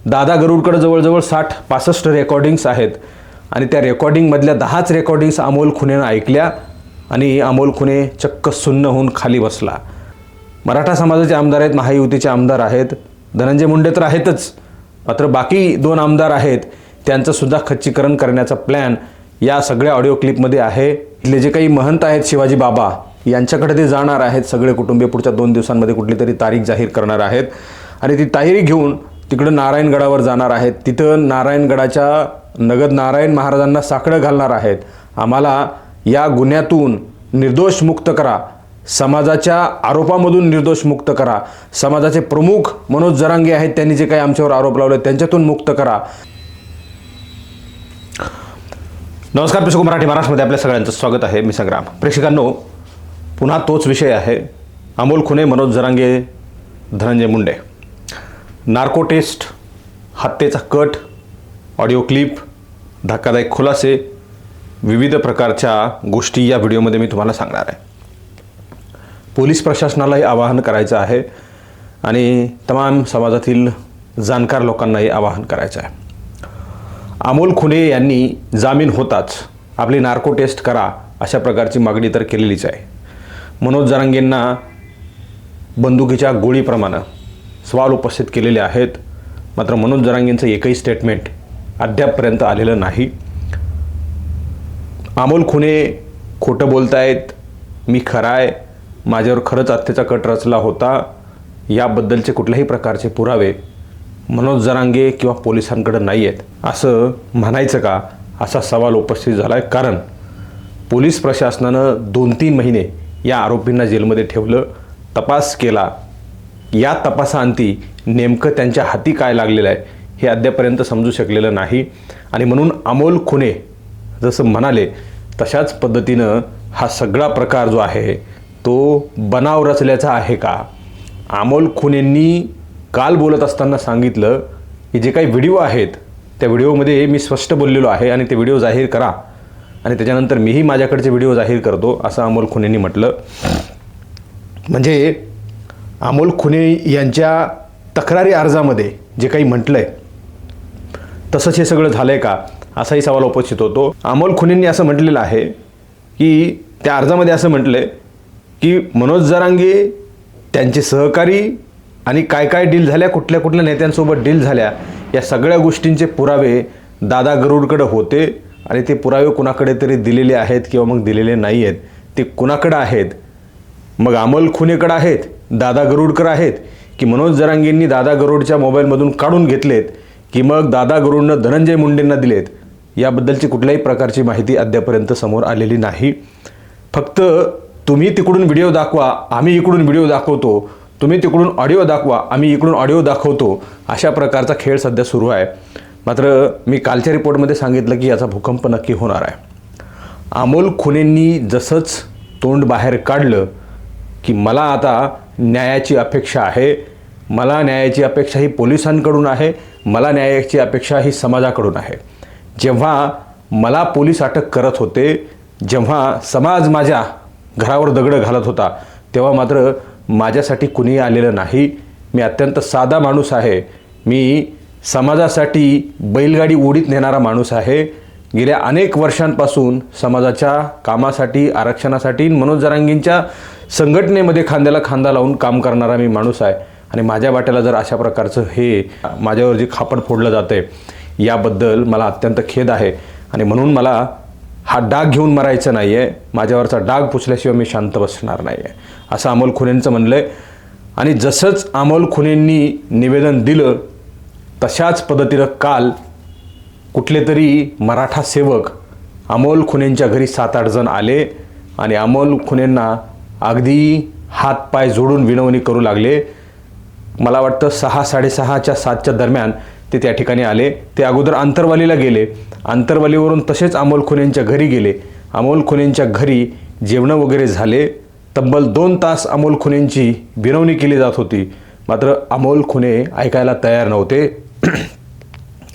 दादा गरुडकडे जवळजवळ 60-65 रेकॉर्डिंग्स आहेत आणि त्या रेकॉर्डिंगमधल्या 10च रेकॉर्डिंग्स अमोल खुनेनं ऐकल्या आणि अमोल खुने चक्क सुन्न होऊन खाली बसला. मराठा समाजाचे आमदार आहेत, महायुतीचे आमदार आहेत, धनंजय मुंडे तर आहेतच, मात्र बाकी 2 आमदार आहेत त्यांचंसुद्धा खच्चीकरण करण्याचा प्लॅन या सगळ्या ऑडिओ क्लिपमध्ये आहे. इथले जे काही महंत आहेत शिवाजी बाबा यांच्याकडे ते जाणार आहेत. सगळे कुटुंबीय पुढच्या 2 दिवसांमध्ये कुठली तरी तारीख जाहीर करणार आहेत आणि ती तारीख घेऊन तिकडं नारायणगडावर जाणार आहेत. तिथं नारायणगडाच्या नगद नारायण महाराजांना साकडं घालणार आहेत. आम्हाला या गुन्ह्यातून निर्दोष मुक्त करा, समाजाच्या आरोपामधून निर्दोष मुक्त करा, समाजाचे प्रमुख मनोज जरांगे आहेत त्यांनी जे काही आमच्यावर आरोप लावले त्यांच्यातून मुक्त करा. नमस्कार प्रेक्षक, मराठी महाराष्ट्रामध्ये आपल्या सगळ्यांचं स्वागत आहे. मी संग्राम. प्रेक्षकांनो, पुन्हा तोच विषय आहे. अमोल खुने, मनोज जरांगे, धनंजय मुंडे. नार्को टेस्ट, हत्येचा कट, ऑडिओ क्लिप, धक्कादायक खुलासे, विविध प्रकारच्या गोष्टी या व्हिडिओमध्ये मी तुम्हाला सांगणार आहे. पोलीस प्रशासनालाही आवाहन करायचं आहे आणि तमाम समाजातील जाणकार लोकांनाही आवाहन करायचं आहे. अमोल खुने यांनी जामीन होताच आपली नार्को टेस्ट करा अशा प्रकारची मागणी तर केलेलीच आहे. मनोज जरांगेंना बंदुकीच्या गोळीप्रमाणे सवाल उपस्थित केलेले आहेत, मात्र मनोज जरांगेंचं एकही स्टेटमेंट अद्यापपर्यंत आलेलं नाही. अमोल खुने खोटं बोलतायत, मी खरा आहे, माझ्यावर खरंच हत्येचा कट रचला होता, याबद्दलचे कुठल्याही प्रकारचे पुरावे मनोज जरांगे किंवा पोलिसांकडे नाही आहेत असं म्हणायचं का, असा सवाल उपस्थित झाला आहे. कारण पोलीस प्रशासनानं 2-3 महिने या आरोपींना जेलमध्ये ठेवलं, तपास केला. या तपासाअंती नेमकं त्यांच्या हाती काय लागलेलं आहे हे अद्यापर्यंत समजू शकलेलं नाही आणि म्हणून अमोल खुने जसं म्हणाले तशाच पद्धतीनं हा सगळा प्रकार जो आहे तो बनाव रचल्याचा आहे का. अमोल खुनेंनी काल बोलत असताना सांगितलं की जे काही व्हिडिओ आहेत त्या व्हिडिओमध्ये मी स्पष्ट बोललेलो आहे आणि ते व्हिडिओ जाहीर करा आणि त्याच्यानंतर मीही माझ्याकडचे व्हिडिओ जाहीर करतो असं अमोल खुनेंनी म्हटलं. म्हणजे अमोल खुने यांच्या तक्रारी अर्जामध्ये जे काही म्हटलं आहे तसंच हे सगळं झालं आहे का असाही सवाल उपस्थित होतो. अमोल खुनेंनी असं म्हटलेलं आहे की त्या अर्जामध्ये असं म्हटलं आहे की मनोज जरांगे, त्यांचे सहकारी आणि काय काय डील झाल्या, कुठल्या कुठल्या नेत्यांसोबत डील झाल्या, या सगळ्या गोष्टींचे पुरावे दादा गरुडकडे होते आणि ते पुरावे कुणाकडे तरी दिलेले आहेत किंवा मग दिलेले नाही आहेत. ते कुणाकडे आहेत, मग अमोल खुनेकडे आहेत, दादा गरुडकर आहेत, की मनोज जरांगेंनी दादा गरुडच्या मोबाईलमधून काढून घेतलेत, की मग दादा गरुडनं धनंजय मुंडेंना दिलेत, याबद्दलची कुठल्याही प्रकारची माहिती अद्यापर्यंत समोर आलेली नाही. फक्त तुम्ही तिकडून व्हिडिओ दाखवा, आम्ही इकडून व्हिडिओ दाखवतो, तुम्ही तिकडून ऑडिओ दाखवा, आम्ही इकडून ऑडिओ दाखवतो, अशा प्रकारचा खेळ सध्या सुरू आहे. मात्र मी कालच्या रिपोर्टमध्ये सांगितलं की याचा भूकंप नक्की होणार आहे. अमोल खुनेंनी जसंच तोंड बाहेर काढलं की मला आता न्यायाची अपेक्षा आहे, मला न्यायाची अपेक्षा ही पोलिसांकडून आहे, मला न्यायाची अपेक्षा ही समाजाकडून आहे. जेव्हा मला पोलीस अटक करत होते, जेव्हा समाज माझ्या घरावर दगडं घालत होता, तेव्हा मात्र माझ्यासाठी कुणीही आलेलं नाही. मी अत्यंत साधा माणूस आहे, मी समाजासाठी बैलगाडी उडीत नेणारा माणूस आहे. गेल्या अनेक वर्षांपासून समाजाच्या कामासाठी, आरक्षणासाठी मनोज जरांगेंच्या संघटनेमध्ये खांद्याला खांदा लावून काम करणारा मी माणूस आहे आणि माझ्या वाट्याला जर अशा प्रकारचं हे माझ्यावर जे खापड फोडलं जातं आहे याबद्दल मला अत्यंत खेद आहे आणि म्हणून मला हा डाग घेऊन मरायचं नाही आहे, माझ्यावरचा डाग पुसल्याशिवाय मी शांत बसणार नाही आहे असं अमोल खुनेंचं म्हणलं आहे. आणि जसंच अमोल खुनेंनी निवेदन दिलं तशाच पद्धतीनं काल कुठले तरी मराठा सेवक अमोल खुनेंच्या घरी 7-8 जण आले आणि अमोल खुनेंना अगदी हातपाय जोडून विनवणी करू लागले. मला वाटतं 6-6:30च्या 7च्या दरम्यान ते त्या ठिकाणी आले. ते अगोदर आंतरवालीला गेले, आंतरवालीवरून तसेच अमोल खुनेंच्या घरी गेले. अमोल खुनेंच्या घरी जेवणं वगैरे झाले. तब्बल 2 तास अमोल खुनेंची विनवणी केली जात होती, मात्र अमोल खुने ऐकायला तयार नव्हते.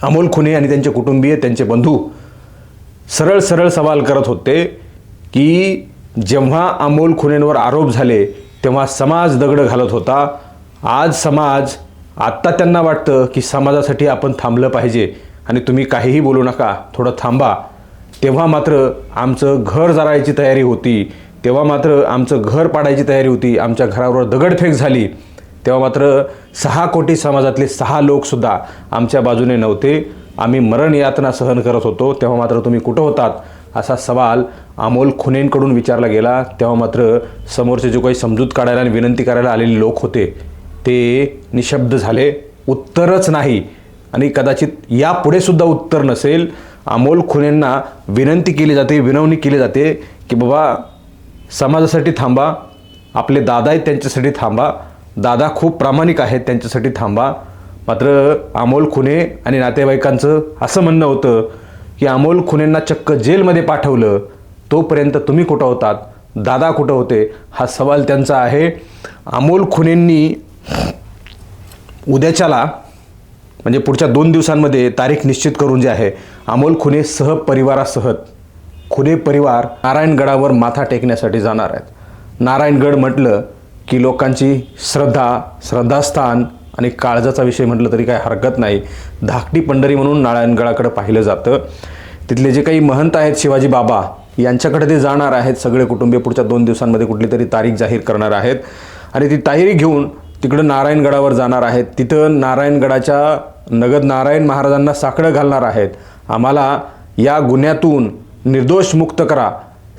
अमोल खुने आणि त्यांचे कुटुंबीय, त्यांचे बंधू सरळ सरळ सवाल करत होते की जेव्हा अमोल खुनेंवर आरोप झाले तेव्हा समाज दगड घालत होता, आज समाज आत्ता त्यांना वाटतं की समाजासाठी आपण थांबलं पाहिजे आणि तुम्ही काहीही बोलू नका, थोडं थांबा. तेव्हा मात्र आमचं घर जाळायची तयारी होती, तेव्हा मात्र आमचं घर पाडायची तयारी होती, आमच्या घरावर दगडफेक झाली. तेव्हा मात्र 6 कोटी समाजातले 6 लोकसुद्धा आमच्या बाजूने नव्हते. आम्ही मरण यातना सहन करत होतो. तेव्हा मात्र तुम्ही कुठं होतात, असा सवाल अमोल खुनेंकडून विचारला गेला. तेव्हा मात्र समोरचे जो काही समजूत काढायला आणि विनंती करायला आलेले लोक होते ते निशब्द झाले. उत्तरच नाही आणि कदाचित यापुढे सुद्धा उत्तर नसेल. अमोल खुनेंना विनंती केली जाते, विनवणी केली जाते की बाबा समाजासाठी थांबा, आपले दादा आहेत त्यांच्यासाठी थांबा, दादा खूप प्रामाणिक आहेत त्यांच्यासाठी थांबा. मात्र अमोल खुने आणि नातेवाईकांचं असं म्हणणं होतं की अमोल खुनेंना चक्क जेलमध्ये पाठवलं, तोपर्यंत तुम्ही कुठं होतात, दादा कुठं होते, हा सवाल त्यांचा आहे. अमोल खुनेंनी उद्याच्याला म्हणजे पुढच्या 2 दिवसांमध्ये तारीख निश्चित करून जे आहे, अमोल खुने सहपरिवारासह खुने परिवार नारायणगडावर माथा टेकण्यासाठी जाणार आहेत. नारायणगड म्हटलं की लोकांची श्रद्धास्थान आणि काळजाचा विषय म्हटलं तरी काय हरकत नाही. धाकटी पंढरी म्हणून नारायणगडाकडे पाहिलं जातं. तिथले जे काही महंत आहेत शिवाजी बाबा यांच्याकडे ते जाणार आहेत. सगळे कुटुंबीय पुढच्या 2 दिवसांमध्ये कुठली तरी तारीख जाहीर करणार आहेत आणि ती तारीख घेऊन तिकडं नारायणगडावर जाणार आहेत. तिथं नारायणगडाच्या नगद नारायण महाराजांना साकडं घालणार आहेत. आम्हाला या गुन्ह्यातून निर्दोष मुक्त करा,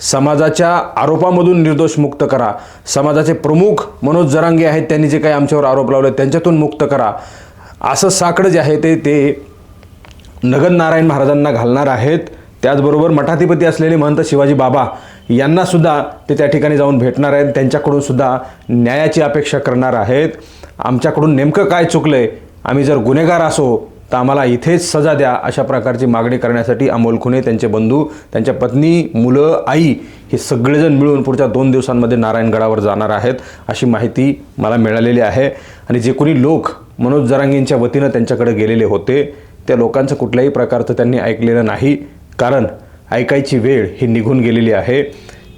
समाजाच्या आरोपामधून निर्दोष मुक्त करा, समाजाचे प्रमुख मनोज जरांगे आहेत त्यांनी जे काही आमच्यावर आरोप लावले त्यांच्यातून मुक्त करा, असं साकडं जे आहे ते नगद नारायण महाराजांना घालणार आहेत. त्याचबरोबर मठाधिपती असलेले महंत शिवाजी बाबा यांनासुद्धा ते त्या ठिकाणी जाऊन भेटणार आहेत. त्यांच्याकडून सुद्धा न्यायाची अपेक्षा करणार आहेत. आमच्याकडून नेमकं काय चुकलं आहे, आम्ही जर गुन्हेगार असो तर आम्हाला इथेच सजा द्या, अशा प्रकारची मागणी करण्यासाठी अमोल खुने, त्यांचे बंधू, त्यांच्या पत्नी, मुलं, आई हे सगळेजण मिळून पुढच्या 2 दिवसांमध्ये नारायणगडावर जाणार आहेत, अशी माहिती मला मिळालेली आहे. आणि जे कोणी लोक मनोज जरांगेंच्या वतीनं त्यांच्याकडे गेलेले होते त्या लोकांचं कुठल्याही प्रकारचं त्यांनी ऐकलेलं नाही, कारण ऐकायची वेळ ही निघून गेलेली आहे.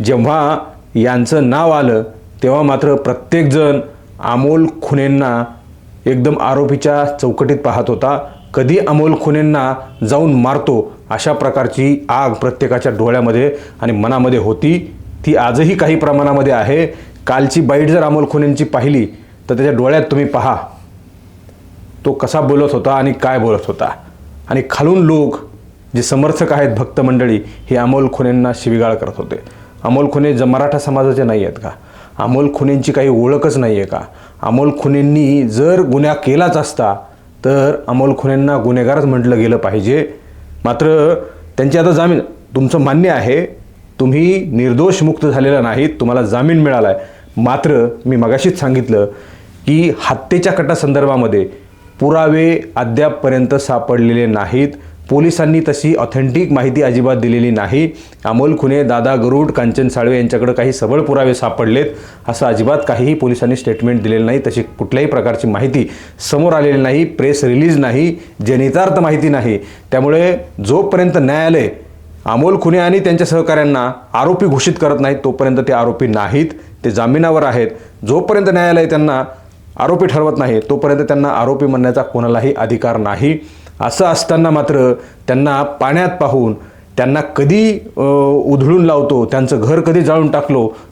जेव्हा यांचं नाव आलं तेव्हा मात्र प्रत्येकजण अमोल खुनेंना एकदम आरोपीच्या चौकटीत पाहत होता. कधी अमोल खुनेंना जाऊन मारतो अशा प्रकारची आग प्रत्येकाच्या डोळ्यामध्ये आणि मनामध्ये होती. ती आजही काही प्रमाणामध्ये आहे. कालची बाईट जर अमोल खुनेंची पाहिली तर त्याच्या डोळ्यात तुम्ही पहा तो कसा बोलत होता आणि काय बोलत होता. आणि खालून लोक जे समर्थक आहेत, भक्त मंडळी, हे अमोल खुनेंना शिवीगाळ करत होते. अमोल खुने मराठा समाजाचे नाही आहेत का? अमोल खुनेंची काही ओळखच नाही आहे का? अमोल खुनेंनी जर गुन्हा केलाच असता तर अमोल खुनेंना गुन्हेगारच म्हटलं गेलं पाहिजे. मात्र त्यांची आता जामीन, तुमचं मान्य आहे तुम्ही निर्दोष मुक्त झालेला नाहीत, तुम्हाला जामीन मिळाला आहे. मात्र मी मगाशीच सांगितलं की हत्येच्या कटासंदर्भामध्ये पुरावे अद्यापपर्यंत सापडलेले नाहीत. पोलिसांनी तशी ऑथेंटिक माहिती अजिबात दिलेली नाही. अमोल खुने, दादा गरुड, कांचन साळवे यांच्याकडे काही सबळ पुरावे सापडलेत असं अजिबात काहीही पोलिसांनी स्टेटमेंट दिलेलं नाही. तशी कुठल्याही प्रकारची माहिती समोर आलेली नाही, प्रेस रिलीज नाही, जनितार्थ माहिती नाही. त्यामुळे जोपर्यंत न्यायालय अमोल खुने आणि त्यांच्या सहकाऱ्यांना आरोपी घोषित करत नाहीत तोपर्यंत ते आरोपी नाहीत, ते जामिनावर आहेत. जोपर्यंत न्यायालय त्यांना आरोपी ठरवत नाही तोपर्यंत त्यांना आरोपी म्हणण्याचा कोणालाही अधिकार नाही. असं असताना मात्र त्यांना पाण्यात पाहून, त्यांना कधी उधळून लावतो, त्यांचं घर कधी जाळून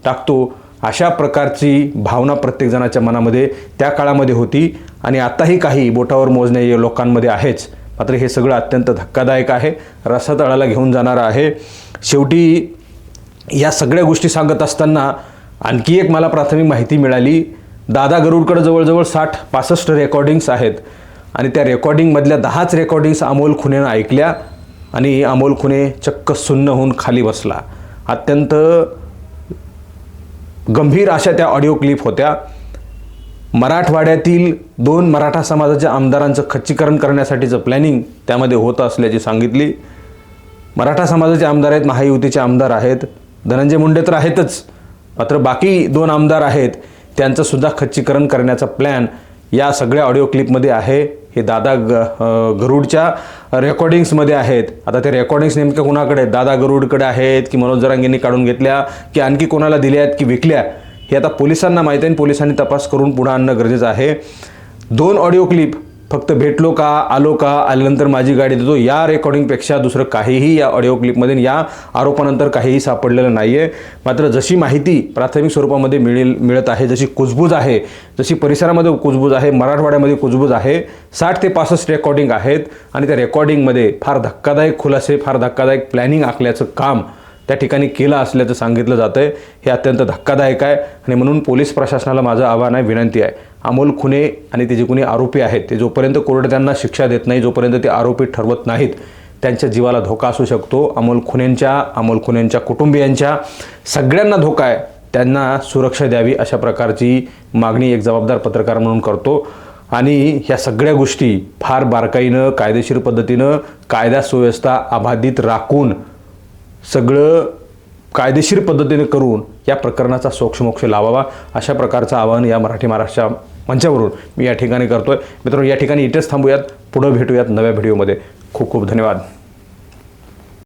टाकतो अशा प्रकारची भावना प्रत्येकजणाच्या मनामध्ये त्या काळामध्ये होती आणि आताही काही बोटावर मोजण्या लोकांमध्ये आहेच. मात्र हे सगळं अत्यंत धक्कादायक आहे, रसातळाला घेऊन जाणारं आहे. शेवटी या सगळ्या गोष्टी सांगत असताना आणखी एक मला प्राथमिक माहिती मिळाली. दादा गरुडकडे जवळजवळ 60-65 रेकॉर्डिंग्स आहेत आणि त्या रेकॉर्डिंगमधल्या 10च रेकॉर्डिंग्स अमोल खुनेनं ऐकल्या आणि अमोल खुने चक्क सुन्न होऊन खाली बसला. अत्यंत गंभीर अशा त्या ऑडिओ क्लिप होत्या. मराठवाड्यातील 2 मराठा समाजाच्या आमदारांचं खच्चीकरण करण्यासाठीचं प्लॅनिंग त्यामध्ये होतं असल्याची सांगितली. मराठा समाजाचे आमदार आहेत, महायुतीचे आमदार आहेत, धनंजय मुंडे तर आहेतच, मात्र बाकी 2 आमदार आहेत त्यांचं सुद्धा खच्चीकरण करण्याचा प्लॅन या सगळ्या ऑडिओ क्लिपमध्ये आहे. हे दादा गरुडच्या रेकॉर्डिंग्समध्ये आहेत. आता ते रेकॉर्डिंग्स नेमक्या कोणाकडे आहेत, दादा गरुडकडे आहेत की मनोज जरांगेंनी काढून घेतल्या की आणखी कोणाला दिल्या आहेत की विकल्या, हे आता पोलिसांना माहीत आहे. पोलिसांनी तपास करून पुढे आणणं गरजेचं आहे. 2 ऑडिओ क्लिप फक्त भेटलो का, आलो का, आल्यानंतर माझी गाडी देतो या रेकॉर्डिंगपेक्षा दुसरं काहीही या ऑडिओ क्लिपमध्ये या आरोपानंतर काहीही सापडलेलं नाही आहे. मात्र जशी माहिती प्राथमिक स्वरूपामध्ये मिळत आहे, जशी कुजबूज आहे, जशी परिसरामध्ये कुजबूज आहे, मराठवाड्यामध्ये कुजबूज आहे, 60 ते 65 रेकॉर्डिंग आहेत आणि त्या रेकॉर्डिंगमध्ये फार धक्कादायक खुलासे, फार धक्कादायक प्लॅनिंग आखल्याचं काम त्या ठिकाणी केलं असल्याचं सांगितलं जातं आहे. हे अत्यंत धक्कादायक आहे आणि म्हणून पोलीस प्रशासनाला माझं आव्हान आहे, विनंती आहे, अमोल खुने आणि ते जे कोणी आरोपी आहेत ते जोपर्यंत कोर्ट त्यांना शिक्षा देत नाही, जोपर्यंत ते आरोपी ठरवत नाहीत, त्यांच्या जीवाला धोका असू शकतो. अमोल खुनेंच्या कुटुंबियांच्या सगळ्यांना धोका आहे. त्यांना सुरक्षा द्यावी अशा प्रकारची मागणी एक जबाबदार पत्रकार म्हणून करतो. आणि ह्या सगळ्या गोष्टी फार बारकाईनं, कायदेशीर पद्धतीनं, कायदा सुव्यवस्था अबाधित राखून, सगळं कायदेशीर पद्धतीने करून या प्रकरणाचा सोक्षमोक्ष लावावा अशा प्रकारचं आवाहन या मराठी महाराष्ट्र मंचावरून मी या ठिकाणी करतोय. मित्रांनो, या ठिकाणी इथेच थांबूयात, पुढे भेटूयात नव्या व्हिडिओमध्ये. खूप खूप धन्यवाद.